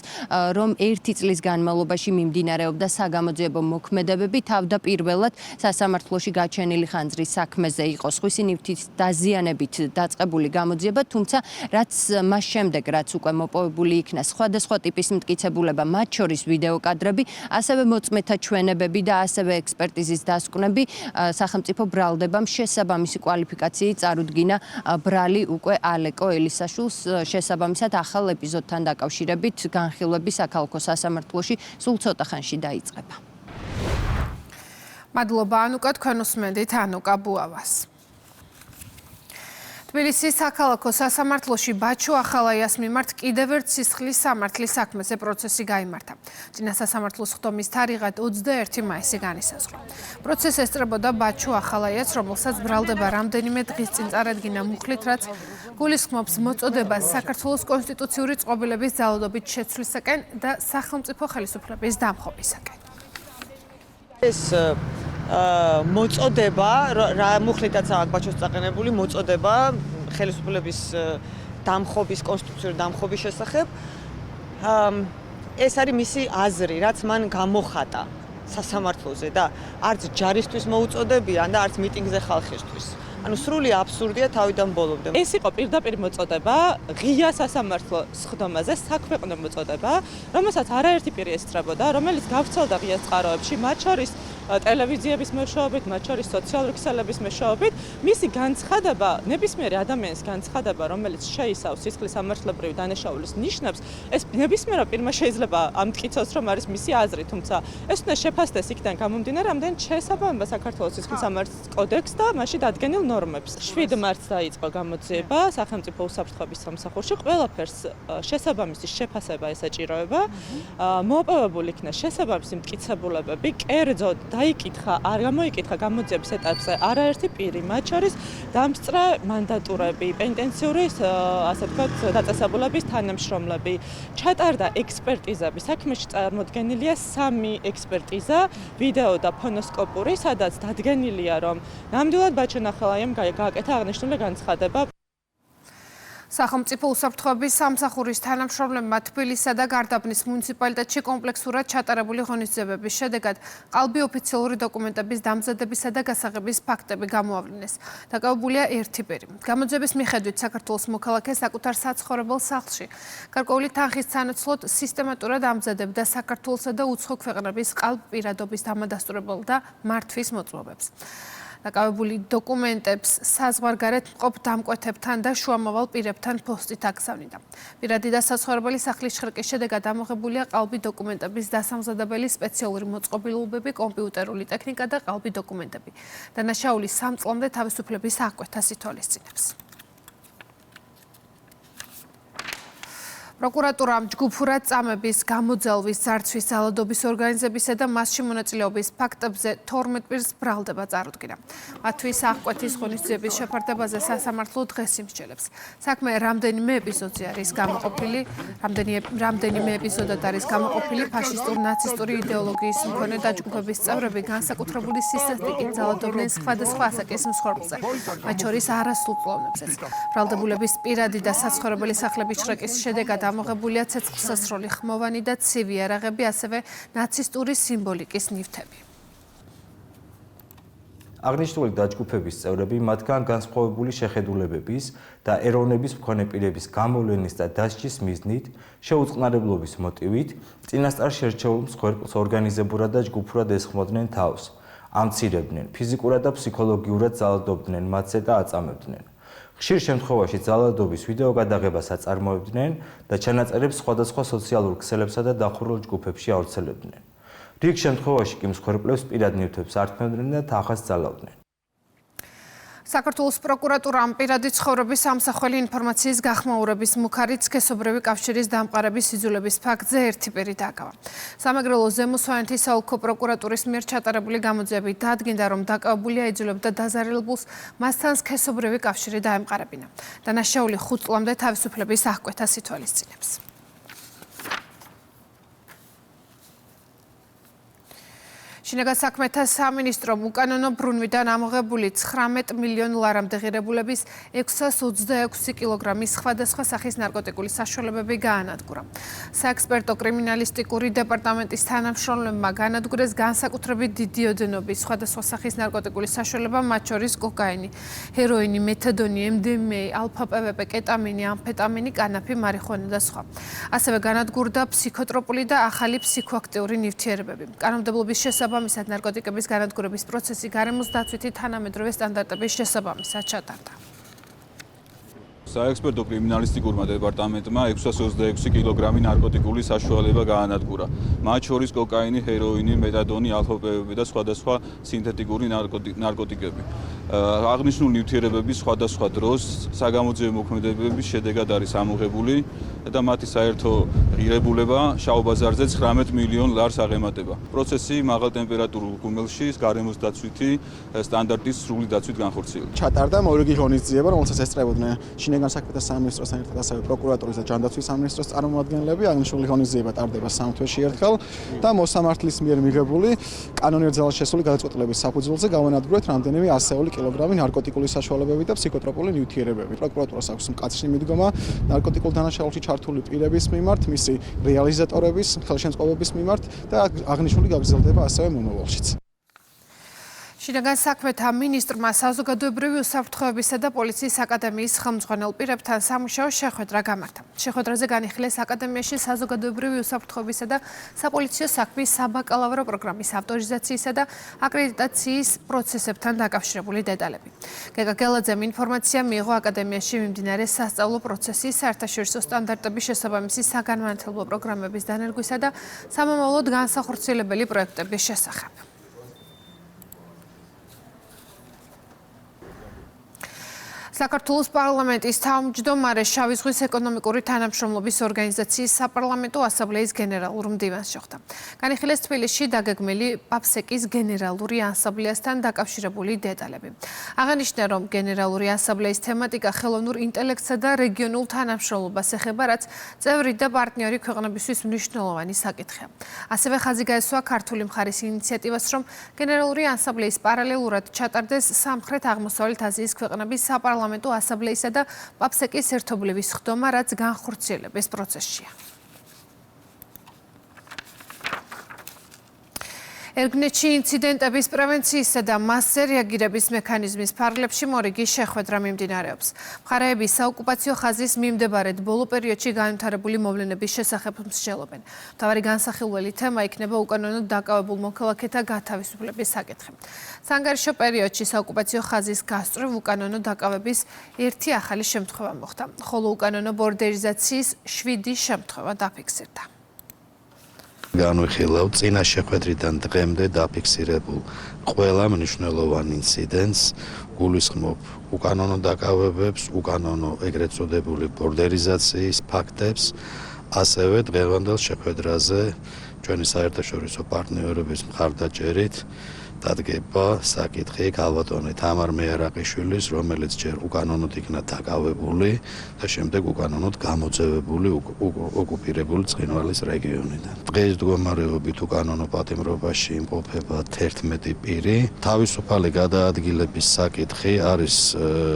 S13: რომ 1 წლის განმავლობაში მიმდინარეობდა საგამოძიებო მოქმედებები, თავდაპირველად სასამართლოში გაჩენილი ხანძრის საქმეზე იყო სხვისი ნივთის დაზიანებით დაწყებული გამოძიება, თუმცა რაც მას შემდეგ, რაც უკვე მოპოვებული იქნა სხვადასხვა ტიპის მტკიცებულება, მათ შორის ვიდეო კადრები, ასევე მოწმეთა ჩვენებები და ასევე ექსპერტიზის დასკვნები, სახელმწიფო ბრალდებამ შესაბამისი კვალიფიკაციით წარუდგინა ბრალი უკვე ალეკო ელისაშვილს, შესაბამისად ახალ ეპიზოდთან დაკავშირებით განხილვები საქალაქო სასამართლოში სულ ცოტა ხანში დაიწყება.
S1: მადლობა ანუკა, თქვენ უსმენთ ანუკა ბუავას. თბილისის საქალაქო სასამართლოში ბაჩო ახალაიას მიმართ კიდევ ერთ სისხლის სამართლის საქმეზე პროცესი გაიმართა. წინა სასამართლოს სხდომის თარიღად 21 მაისი განისაზღვრა. პროცესი ესწრებოდა ბაჩო ახალაიას, რომელსაც ბრალდება რამდენიმე დღის წინ წარედგინა მუხლით, რაც გულისხმობს მოწოდებას საქართველოს კონსტიტუციური წყობილების ძალადობით შეცვლისაკენ და სახელმწიფო ხელისუფლების დამხობისაკენ.
S17: ეს მოწოდება რა მუხლითაც აქვს ბაჩოს წაყენებული მოწოდება ხელისუფლების დამხობის კონსტიტუციური დამხობის შესახებ ეს არის მისი აზრი, რაც მან გამოხატა სასამართლოზე და არც ჯარისთვის მოუწოდებიან და არც მიტინგზე ხალხისთვის. ანუ სრული აბსურდია თავიდან ბოლომდე.
S4: ეს იყო პირდაპირ მოწოდება ღია სასამართლო სხდომაზე, საქვეყნო მოწოდება, რომელსაც არაერთი პირი ესწრებოდა, რომელიც გავრცელდა ღია წყაროებში, მათ შორის ტელევიზიების მეშვეობით, მათ შორის სოციალური ქსელების მეშვეობით, მისი განცხადება, ნებისმიერი ადამიანის განცხადება, რომელიც შეისავს სისხლის სამართლებრივი დანაშაულის ნიშნებს, ეს ნებისმიერმა პირმა შეიძლება ამტკიცოს, რომ არის მისი აზრი, თუმცა ეს უნდა შეფასდეს იქიდან გამომდინარე, რამდენ შესაბამება საქართველოს სისხლის სამართლის კოდექსს და მასში დადგენილ ნორმებს. 7 მარტს დაიწყო გამოძიება სახელმწიფო უსაფრთხოების სამსახურში, ყველაფერს შესაბამისი შეფასება ესაჭიროება. მოპოვებული იქნა შესაბამისი მტკიცებულებები, კერძოდ დაიკითხა, არ გამოიკითხა გამოძიების ეტაპზე არაერთი პირი, მათ შორის დამსწრე მანდატურები, პენტენციური, ასე ვთქვათ, დაწესებულების თანამშრომლები. ჩატარდა ექსპერტიზები, საქმეში წარმოდგენილია 3 ექსპერტიზა, ვიდეო და ფონოსკოპური, სადაც დადგენილია, რომ ნამდვილად ბაჩო ახალაიამ გააკეთა აღნიშნული განცხადება.
S1: სახელმწიფო უსაფრთხოების სამსახურის თანამშრომლებმა თბილისსა და გარდაბნის მუნიციპალიტეტში კომპლექსურად ჩატარებული ღონისძიებების შედეგად ყალბი ოფიციალური დოკუმენტების დამზადებისა და გასაღების ფაქტები გამოავლინეს. დაკავებულია 1 პირი. გამოძიების მიხედვით საქართველოს მოქალაქე საკუთარ საცხოვრებელ სახლში გარკვეული თანხის სანაცვლოდ სისტემატურად ამზადებდა საქართველოსა და უცხო ქვეყნების ყალბ პირადობის დამადასტურებელ და მართვის მოწმობებს. დაკავებული დოკუმენტებს საზღვარგარეთ მყოფ დამკვეთებთან და შუამავალ პირებთან პოსტით აგზავნიდა. პირადი და საცხოვრებელი სახლის შრიკის შედეგად ამოღებულია ყალბი დოკუმენტების დასამზადებელი სპეციალური მოწყობილობები, კომპიუტერული ტექნიკა და ყალბი დოკუმენტები. დანაშაული 3 წლამდე თავისუფლების აღკვეთას ითვალისწინებს. პროკურატურამ ჯგუფურად წამების, გამოძალვის, ძარცვის, ძალადობის ორგანიზებისა და მასში მონაწილეობის ფაქტებზე 12 პირს ბრალდება წარუდგინა. მათთვის აღკვეთის ღონისძიების შეფარდებაზე სასამართლო დღეს იმსჯელებს. საქმე რამდენიმე ეპიზოდზე არის გამოყოფილი, რამდენიმე ეპიზოდად არის გამოყოფილი ფაშისტურ-ნაცისტური იდეოლოგიის მქონე დაჯგუფების წევრები განსაკუთრებული სისტემატიკით ძალადობდნენ სხვადასხვა ასაკის მსხვერპლზე, მათ შორის არასრულწლოვნებზეც. ბრალდებულების პირადი და საცხოვრებელი სახლების შრიკის შედეგად ამოღებულია ცეცხლსასროლი ხმოვანი და ცივი იარაღები, ასევე ნაცისტური სიმბოლიკის ნივთები.
S18: აღნიშნული დაჯგუფების წევრები მათგან განსხვავებული შეხედულებების და ეროვნების მქონე პირების გამოვლენის და დასჯის მიზნით, შეუწყნარებლობის მოტივით, წინასწარ შერჩეულ მსხვერპლს ორგანიზებურად და ჯგუფურად ესხმოდნენ თავს, ამცირებდნენ, ფიზიკურად და ფსიქოლოგიურად ძალადობდნენ მათზე და აწამებდნენ. ხშირ შემთხვევაში ძალადობის ვიდეო გადაღებას აწარმოებდნენ და ჩანაწერებს სხვადასხვა სოციალურ ქსელებსა და დახურულ ჯგუფებში ავრცელებდნენ. რიგ შემთხვევაში კი მსხვერპლებს პირად ნივთებს ართმევდნენ და თანხას ძალავდნენ.
S1: საქართველოს პროკურატურამ პირადი ცხოვრების ამსახველი ინფორმაციის გახმაურების მუქარით სქესობრივი კავშირის დამყარების სიძულების ფაქტზე ერთი პირი დააკავა. სამეგრელოს ზემო სვანეთის საოლქო პროკურატურის მიერ ჩატარებული გამოძიებით დადგინდა, რომ დაკავებულია იძულებდა დაზარალებულს მასთან სქესობრივი კავშირი დაემყარებინა. დანაშაული 5 წლამდე თავისუფლების აღკვეთას ითვალისწინებს. შინაგან საქმეთა სამინისტრომ უკანონო ბრუნვიდან ამოღებული 19 მილიონ ლარამდე ღირებულების 626 კილოგრამის სხვადასხვა სახის ნარკოტიკული საშუალებები გაანადგურა. საექსპერტო კრიმინალისტიკური დეპარტამენტის თანამშრომლებმა გაანადგურეს განსაკუთრებით დიდი ოდენობის სხვადასხვა სახის ნარკოტიკული საშუალება, მათ შორის კოკაინი, ჰეროინი, მეთადონი, MDMA, ალფა-PVP, კეტამინი, ამფეტამინი, კანაფი, მარიხუანა და სხვა. ასევე გაანადგურდა ფსიქოტროპული და ახალი ფსიქოაქტიური ნივთიერებები. კანონმდებლობის შესაბამისად ნარკოტიკების განადგურების პროცესი გარემოს დაცვითი თანამედროვე სტანდარტების შესაბამისად ჩატარდა.
S19: საექსპერტო კრიმინალისტიკურმა დეპარტამენტმა 626 კილოგრამი ნარკოტიკული საშუალება გაანადგურა. მათ შორის კოკაინი, ჰეროინი, მეტადონი, ალფა-PVP და სხვადასხვა სინთეტიკური ნარკოტიკები. აღნიშნული ნივთიერებების სხვადასხვა დროს საგამოძიებო მოქმედებების შედეგად არის ამოღებული და მათი საერთო ღირებულება შავ ბაზარზე 19 მილიონ ლარს აღემატება. პროცესი მაღალ ტემპერატურულ ღუმელში გარემოს დაცვითი სტანდარტის სრული დაცვით განხორციელდა.
S20: ჩატარდა მორიგი ღონისძიება, რომელსაც ესწრებოდნენ შინაგან საქმეთა სამინისტროსთან ერთად ასევე პროკურატურის და ჯანდაცვის სამინისტროს წარმომადგენლები. აღნიშნული ღონისძიება ტარდება 3 თვეში ერთხელ და მოსამართლის მიერ მიღებული კანონიერ ძალაში შესული გადაწყვეტილების საფუძველზე გავანადგურეთ რამდენიმე 100 კილოგრამი ნარკოტიკული საშუალებები და ფსიქოტროპული ნივთიერებები. პროკურატურას აქვს მკაცრი მიდგომა ნარკოტიკულ დანაშაულში ჩართული პირების მიმართ, მისი რეალიზატორების, ხელშემწყობების მიმართ და აღნიშნული გაგრძელდება ასევე მომავალშიც.
S1: შინაგან საქმეთა მინისტრმა საზოგადოებრივი უსაფრთხოებისა და პოლიციის აკადემიის ხელმძღვანელ პირებთან სამუშაო შეხვედრა გამართა. შეხვედრაზე განიხილეს აკადემიაში საზოგადოებრივი უსაფრთხოებისა და საპოლიციო საქმის საბაკალავრო პროგრამის ავტორიზაციისა და აკრედიტაციის პროცესებთან დაკავშირებული დეტალები. გეგა გელაძემ ინფორმაცია მიიღო აკადემიაში მიმდინარე სასწავლო პროცესის, საერთაშორისო სტანდარტების შესაბამისი საგანმანათლებლო პროგრამების დანერგვისა და სამომავლოდ განსახორციელებელი პროექტების შესახებ. საქართველოს პარლამენტის თავმჯდომარე შავი ზღვის ეკონომიკური თანამშრომლობის ორგანიზაციის საპარლამენტო ასამბლეის გენერალურ მდივანს შეხვდა. განიხილეს თბილისში დაგეგმილი პაფსეკის გენერალური ასამბლეასთან დაკავშირებული დეტალები. აღნიშნა, რომ გენერალური ასამბლეის თემატიკა ხელოვნურ ინტელექტსა და რეგიონულ თანამშრომლობას ეხება, რაც წევრი და პარტნიორი ქვეყნებისთვის მნიშვნელოვანი საკითხია. ასევე ხაზი გაესვა ქართული მხარის ინიციატივას, რომ გენერალური ასამბლეის პარალელურად ჩატარდეს სამხრეთ-აღმოსავლეთ აზიის ქვეყნების საპარლამენტო ასამბლეისა და პაფსეკის ერთობლივი სხდომა, რაც განხორციელების პროცესშია. ერგნეთში ინციდენტების პრევენციისა და მასზე რეაგირების მექანიზმის ფარგლებში მორიგი შეხვედრა მიმდინარეობს. მხარეები საოკუპაციო ხაზის მიმდებარედ ბოლო პერიოდში განვითარებული მოვლენების შესახებ მსჯელობენ. მთავარი განსახილველი თემა იქნება უკანონოდ დაკავებულ მოქალაქეთა გათავისუფლების საკითხი. საანგარიშო პერიოდში საოკუპაციო ხაზის გასწვრივ უკანონო დაკავების ერთი ახალი შემთხვევა მოხდა, ხოლო უკანონო ბორდერიზაციის 7 შემთხვევა დაფიქსირდა.
S21: განვიხილავ წინა შეხვედრიდან დღემდე დაფიქსირებულ ყველა მნიშვნელოვან ინციდენტს, გულისხმობ უკანონო დაკავებებს, უკანონო ეგრეთ წოდებული ბორდერიზაციის ფაქტებს, ასევე დღევანდელ შეხვედრაზე ჩვენი საერთაშორისო პარტნიორების მხარდაჭერით დადგება საკითხი ქალბატონი თამარ მეარაყიშვილის, რომელიც ჯერ უკანონოდ იქნა დაკავებული და შემდეგ უკანონოდ გამოძევებული ოკუპირებული ცხინვალის რეგიონიდან. დღეს მდგომარეობით უკანონო პატიმრობაში იმყოფება 11 პირი. თავისუფალი გადაადგილების საკითხი არის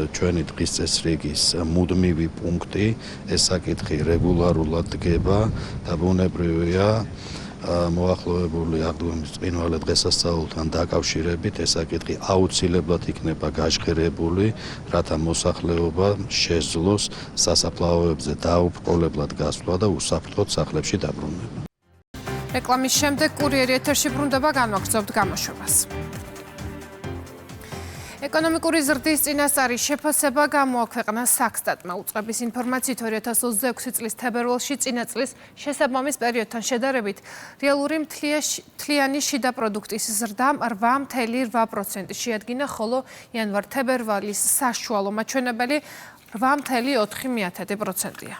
S21: ჩვენი დღის წესრიგის მუდმივი პუნქტი. ეს საკითხი რეგულარულად დგება და ბუნებრივია მოახლოებული აღდგომის ცხინვალე დღესასწაულთან დაკავშირებით ეს საკითხი აუცილებლად იქნება გაჟღერებული, რათა მოსახლეობა შეძლოს სასაფლაოებზე დაუბრკოლებლად გასვლა და უსაფრთხოდ სახლებში დაბრუნება.
S1: რეკლამის შემდეგ კურიერი ეთერში ბრუნდება, განვაგრძობთ გამოშვებას. ეკონომიკური ზრდის წინასწარი შეფასება გამოაქვეყნა საქსტატმა. უწყების ინფორმაციით 2026 წლის თებერვალში წინა წლის შესაბამის პერიოდთან შედარებით რეალური მთლიანი შიდა პროდუქტის ზრდა 8.8% შეადგინა, ხოლო იანვარ-თებერვალის საშუალო მაჩვენებელი 8.4%-ია.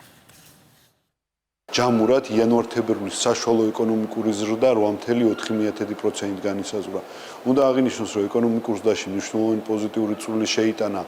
S5: ჯამურად იანვარ-თებერვლის საშუალო ეკონომიკური ზრდა 8.4%-ით განისაზღვრა. უნდა აღინიშნოს, რომ ეკონომიკურ ზრდაში მნიშვნელოვანი პოზიტიური წვლილი შეიტანა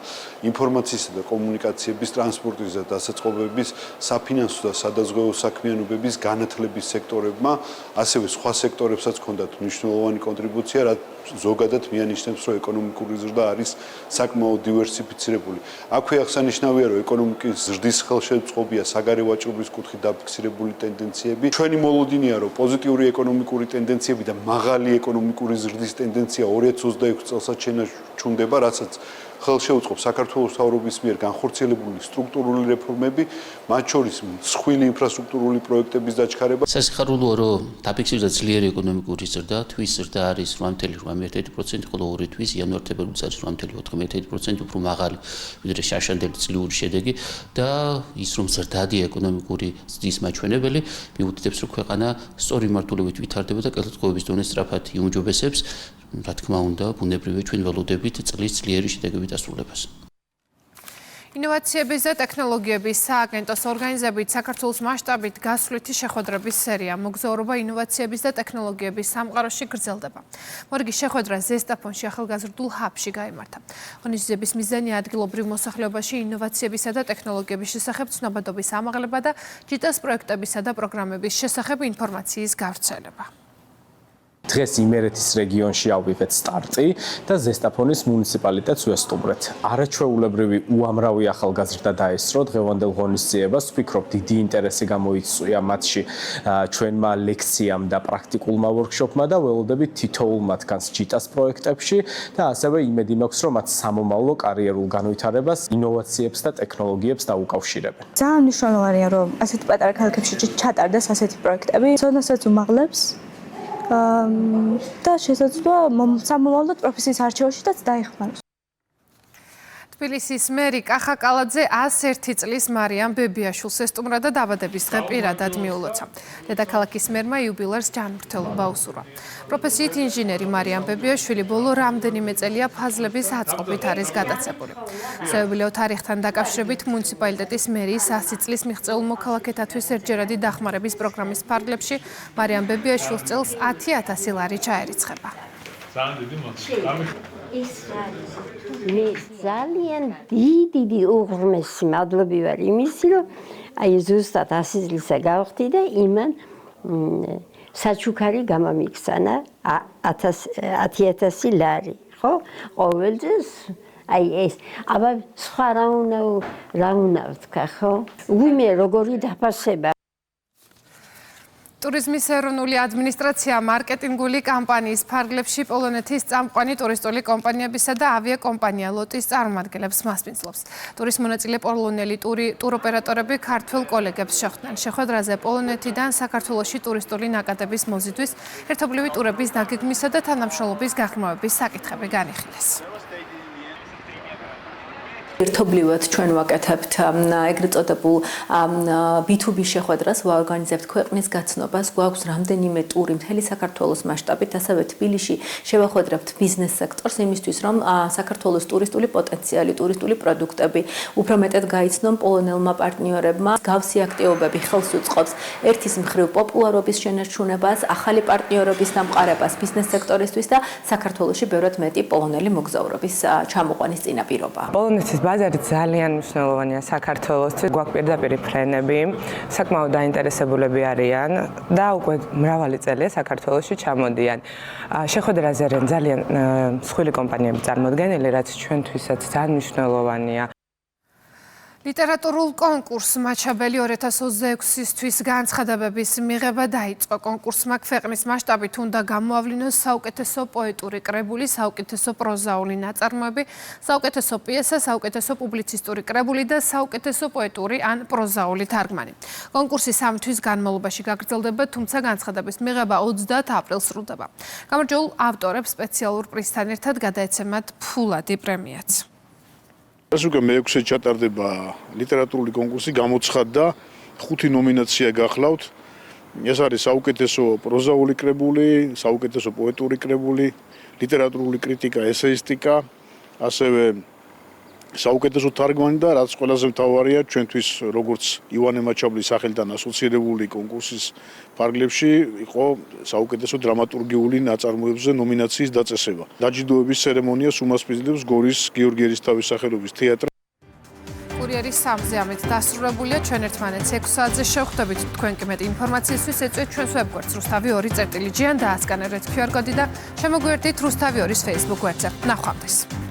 S5: ინფორმაციისა და კომუნიკაციების, ტრანსპორტის და დასაწყობების, საფინანსო და სადაზღვევო საქმიანობების განათლების სექტორებმა, ასევე სხვა სექტორებსაც ჰქონდათ მნიშვნელოვანი კონტრიბუცია, რაც ზოგადად მიანიშნებს, რომ ეკონომიკური ზრდა არის საკმაოდ დივერსიფიცირებული. აქვე აღსანიშნავია, რომ ეკონომიკის ზრდის ხელშეწყობია საგარეო ვაჭრობის კუთხით დაფიქსირებული ტენდენციები. ჩვენი მოლოდინია, რომ პოზიტიური ეკონომიკური ტენდენციები და მაღალი ეკონომიკური ზრდის ტენდენცია 2026 წელსაც შენარჩუნდება, რასაც ხელშეუწყობს საქართველოს მთავრობის მიერ განხორციელებული სტრუქტურული რეფორმები, მათ შორის მსხვილი ინფრასტრუქტურული პროექტების დაჩქარება.
S22: სასიხარულოა, რომ დაფიქსირდა ძლიერი ეკონომიკური ზრდა, თვის ზრდა არის 8.8%, ხოლო ორი თვის იანვარ-თებერვალის არის 8.4%, უფრო მაღალი ვიდრე შაშანდელი წლიური შედეგი და ის რომ ზრდადია ეკონომიკური ზრდის მაჩვენებელი, მიუთითებს, რომ ქვეყანა სწორი მართულებით ვითარდება და კეთილდღეობის დონე სწრაფად იუმჯობესებს. რა თქმა უნდა, ბუნებრივია ჩვენ ველოდებით წლის ძლიერი შედეგებით ასრულებას.
S1: ინოვაციების და ტექნოლოგიების სააგენტოს ორგანიზებით საქართველოს მასშტაბით გასვლითი შეხვედრების სერია მოგზაურობა ინოვაციების და ტექნოლოგიების სამყაროში გრძელდება. მორიგი შეხვედრა ზესტაფონში ახალგაზრდულ ჰაბში გაიმართა. ღონისძიების მიზანია ადგილობრივ მოსახლეობაში ინოვაციებისა და ტექნოლოგიების შესახებ ცნობადობის ამაღლება და ჯიტას პროექტებისა და პროგრამების შესახებ ინფორმაციის გავრცელება.
S23: დღეს იმერეთის რეგიონში ავიღეთ სტარტი და ზესტაფონის მუნიციპალიტეტს ვესტუმრეთ. არაჩვეულებრივი უამრავი ახალგაზრდა დაესწრო დღევანდელ ღონისძიებას. ვფიქრობ, დიდი ინტერესი გამოიწვია მათში ჩვენმა ლექციამ და პრაქტიკულმა ვორქშოპმა და ველოდებით თითოეულ მათგანს ჯიტას პროექტებში და ასევე იმედი მაქვს, რომ მათ სამომავლო კარიერულ განვითარებას, ინოვაციებს და ტექნოლოგიებს დაუკავშირებენ.
S24: ძალიან მნიშვნელოვანია, რომ ასეთი პატარა ქალაქებში ჩატარდეს ასეთი პროექტები, ცოდნასაც უმაღლებს და შესაძლოა სამომავლოდ პროფესიის არჩევაშიც დაეხმაროს.
S1: თბილისის მერი კახა კალაძე 101 წლის მარიამ ბებიაშვილს ესტუმრა და დაბადების დღე პირადად მიულოცა. დედაქალაქის მერმა იუბილერს ჯანმრთელობა უსურვა. პროფესიით ინჟინერი მარიამ ბებიაშვილი ბოლო რამდენიმე წელია ფაზლების აწყობით არის გატაცებული. საიუბილეო თარიღთან დაკავშირებით მუნიციპალიტეტის მერიის 100 წლის მიღწეულ მოქალაქეთათვის ერთჯერადი დახმარების პროგრამის ფარგლებში მარიამ ბებიაშვილს წელს 10,000 ლარი ჩაერიცხება.
S25: მე ძალიან დიდი უღრმესი მადლობი ვარ იმისი, რომ აი ზუსტად 100 წლისა გავხდი და იმან საჩუქარი გამომიქცანა 10,000 ლარი, ხო? ყოველთვის აი ეს, აბა სხვა რა უნდა ვთქვა, ხო? ვიმე როგორი დაფასება.
S1: ტურიზმის ეროვნული ადმინისტრაცია მარკეტინგული კამპანიის ფარგლებში პოლონეთის წამყვანი ტურისტული კომპანიებისა და ავიაკომპანია ლოტის წარმომადგენლებს მასპინძლობს. ტურის მონაწილე პოლონელი ტუროპერატორები ქართველ კოლეგებს შეხვდნენ. შეხვედრაზე პოლონეთიდან საქართველოში ტურისტული ნაკადების მოზიდვის, ერთობლივი ტურების დაგეგმისა და თანამშრომლობის გაღრმავების საკითხები განიხილეს.
S26: ერთობლივად ჩვენ ვაკეთებთ ეგრეთ წოდებულ B2B შეხვედრას, ვაორგანიზებთ ქვეყნის გაცნობას, გვაქვს რამდენიმე ტური მთელი საქართველოს მასშტაბით, ასევე თბილისში შევახვედრებთ ბიზნეს სექტორს იმისთვის, რომ საქართველოს ტურისტული პოტენციალი, ტურისტული პროდუქტები უფრო მეტად გაიცნონ პოლონელმა პარტნიორებმა. გავსი აქტივობები ხელს უწყობს ერთის მხრივ პოპულარობის შენარჩუნებას, ახალი პარტნიორობის დამყარებას ბიზნეს სექტორისთვის და საქართველოში ბევრად მეტი პოლონელი მოგზაურობის ჩამოყვანის წინაპირობა.
S27: პოლონეთის ბაზარი ძალიან მნიშვნელოვანია საქართველოსთვის. გვაქვს პირდაპირ ფრენები, საკმაოდ დაინტერესებულები არიან და უკვე მრავალი წელია საქართველოში ჩამოდიან. შეხვედრაზე არიან ძალიან მსხვილი კომპანიები წარმოდგენილი, რაც ჩვენთვისაც ძალიან მნიშვნელოვანია.
S1: ლიტერატურულ კონკურს მაჩაბელი 2026-ისთვის განცხადებების მიღება დაიწყო. კონკურსმა ქვეყნის მასშტაბით უნდა გამოავლინოს საუკეთესო პოეტური კრებული, საუკეთესო პროზაული ნაწარმოები, საუკეთესო პიესა, საუკეთესო პუბლიცისტური კრებული და საუკეთესო პოეტური ან პროზაული თარგმანი. კონკურსი 3 თვის განმავლობაში გაგრძელდება, თუმცა განცხადების მიღება 30 აპრილს სრულდება. გამარჯვებულ ავტორებს სპეციალურ პრიზთან ერთად გადაეცემათ ფულადი პრემიაც.
S2: ეს უკვე მე-6-ე ჩატარდება ლიტერატურული კონკურსი, გამოცხადდა 5 ნომინაცია გახლავთ. ეს არის საუკეთესო პროზაული კრებული, საუკეთესო პოეტური კრებული, ლიტერატურული კრიტიკა, ესეისტიკა, ასევე საუკეთესო თარგმანი და რაც ყველაზე მთავარია ჩვენთვის როგორც ივანე მაჩაბლის სახელთან ასოცირებული კონკურსის ფარგლებში იყო საუკეთესო დრამატურგიული ნაწარმოებებზე ნომინაციის დაწესება. დაჯილდოების ცერემონიას უმასპინძლებს გორის გიორგი ერისთავის სახელობის თეატრი.
S1: კურიერის 3-ზე ამით დასრულებულია. ჩვენ ერთმანეთს 6 საათზე შევხვდებით. თქვენ კი მეტი ინფორმაციისთვის ეწვიეთ ჩვენს ვებგვერდს rustavi2.gr-დან და ასკანერეთ QR კოდი და შემოგვიერთდით rustavi2-ის Facebook გვერდზე. ნახვამდის.